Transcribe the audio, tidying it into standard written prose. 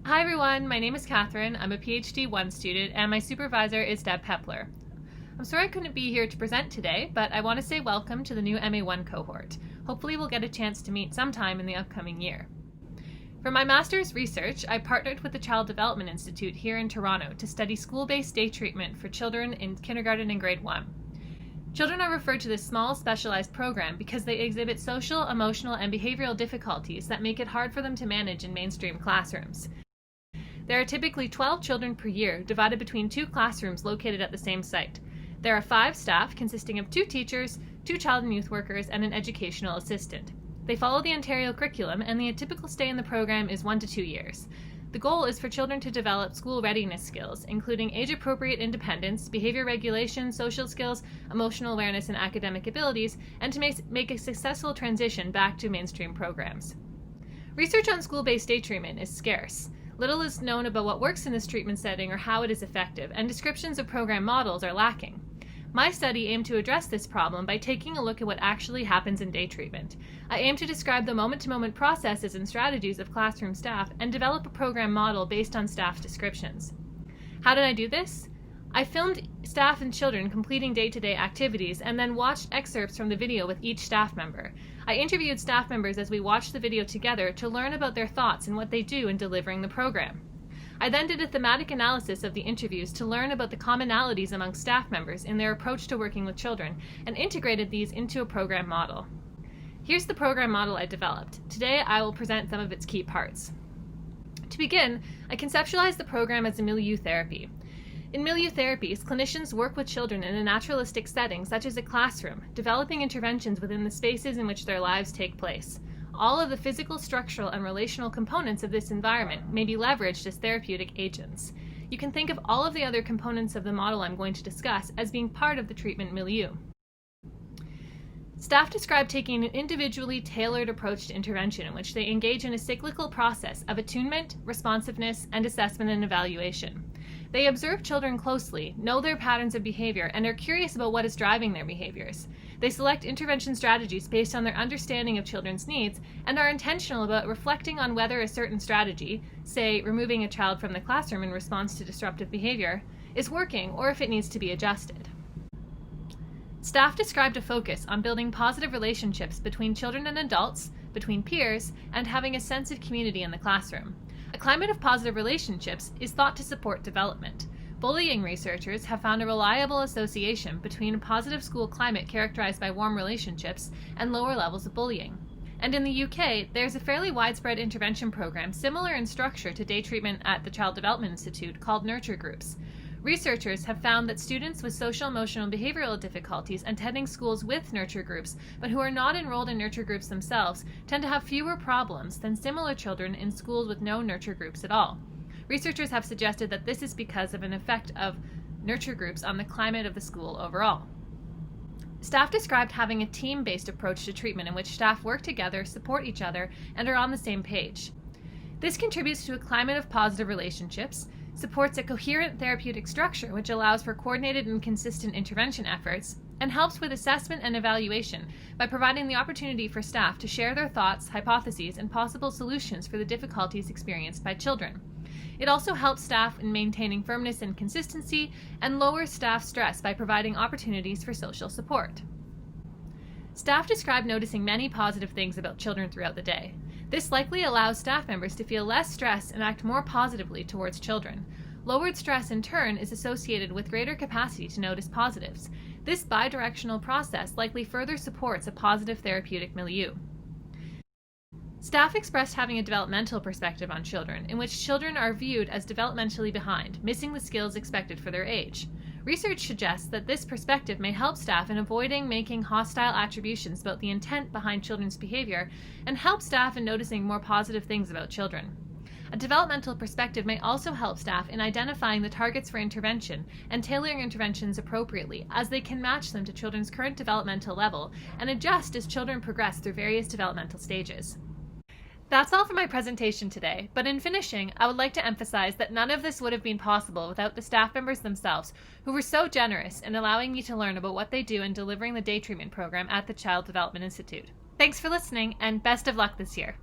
Hi everyone, my name is Catherine. I'm a PhD 1 student and my supervisor is Deb Pepler. I'm sorry I couldn't be here to present today, but I want to say welcome to the new MA1 cohort. Hopefully we'll get a chance to meet sometime in the upcoming year. For my master's research, I partnered with the Child Development Institute here in Toronto to study school-based day treatment for children in kindergarten and grade 1. Children are referred to this small, specialized program because they exhibit social, emotional, and behavioral difficulties that make it hard for them to manage in mainstream classrooms. There are typically 12 children per year, divided between 2 classrooms located at the same site. There are 5 staff consisting of 2 teachers, 2 child and youth workers, and an educational assistant. They follow the Ontario curriculum, and the typical stay in the program is 1 to 2 years. The goal is for children to develop school readiness skills, including age-appropriate independence, behavior regulation, social skills, emotional awareness, and academic abilities, and to make a successful transition back to mainstream programs. Research on school-based day treatment is scarce. Little is known about what works in this treatment setting or how it is effective, and descriptions of program models are lacking. My study aimed to address this problem by taking a look at what actually happens in day treatment. I aim to describe the moment-to-moment processes and strategies of classroom staff and develop a program model based on staff descriptions. How did I do this? I filmed staff and children completing day-to-day activities and then watched excerpts from the video with each staff member. I interviewed staff members as we watched the video together to learn about their thoughts and what they do in delivering the program. I then did a thematic analysis of the interviews to learn about the commonalities among staff members in their approach to working with children and integrated these into a program model. Here's the program model I developed. Today I will present some of its key parts. To begin, I conceptualized the program as a milieu therapy. In milieu therapies, clinicians work with children in a naturalistic setting such as a classroom, developing interventions within the spaces in which their lives take place. All of the physical, structural, and relational components of this environment may be leveraged as therapeutic agents. You can think of all of the other components of the model I'm going to discuss as being part of the treatment milieu. Staff describe taking an individually tailored approach to intervention in which they engage in a cyclical process of attunement, responsiveness, and assessment and evaluation. They observe children closely, know their patterns of behavior, and are curious about what is driving their behaviors. They select intervention strategies based on their understanding of children's needs and are intentional about reflecting on whether a certain strategy, say removing a child from the classroom in response to disruptive behavior, is working or if it needs to be adjusted. Staff described a focus on building positive relationships between children and adults, between peers, and having a sense of community in the classroom. A climate of positive relationships is thought to support development. Bullying researchers have found a reliable association between a positive school climate characterized by warm relationships and lower levels of bullying. And in the UK, there's a fairly widespread intervention program similar in structure to day treatment at the Child Development Institute called nurture groups. Researchers have found that students with social, emotional, and behavioral difficulties attending schools with nurture groups, but who are not enrolled in nurture groups themselves, tend to have fewer problems than similar children in schools with no nurture groups at all. Researchers have suggested that this is because of an effect of nurture groups on the climate of the school overall. Staff described having a team-based approach to treatment in which staff work together, support each other, and are on the same page. This contributes to a climate of positive relationships, supports a coherent therapeutic structure which allows for coordinated and consistent intervention efforts, and helps with assessment and evaluation by providing the opportunity for staff to share their thoughts, hypotheses, and possible solutions for the difficulties experienced by children. It also helps staff in maintaining firmness and consistency and lowers staff stress by providing opportunities for social support. Staff describe noticing many positive things about children throughout the day. This likely allows staff members to feel less stressed and act more positively towards children. Lowered stress, in turn, is associated with greater capacity to notice positives. This bidirectional process likely further supports a positive therapeutic milieu. Staff expressed having a developmental perspective on children, in which children are viewed as developmentally behind, missing the skills expected for their age. Research suggests that this perspective may help staff in avoiding making hostile attributions about the intent behind children's behavior and help staff in noticing more positive things about children. A developmental perspective may also help staff in identifying the targets for intervention and tailoring interventions appropriately, as they can match them to children's current developmental level and adjust as children progress through various developmental stages. That's all for my presentation today, but in finishing, I would like to emphasize that none of this would have been possible without the staff members themselves, who were so generous in allowing me to learn about what they do in delivering the day treatment program at the Child Development Institute. Thanks for listening, and best of luck this year.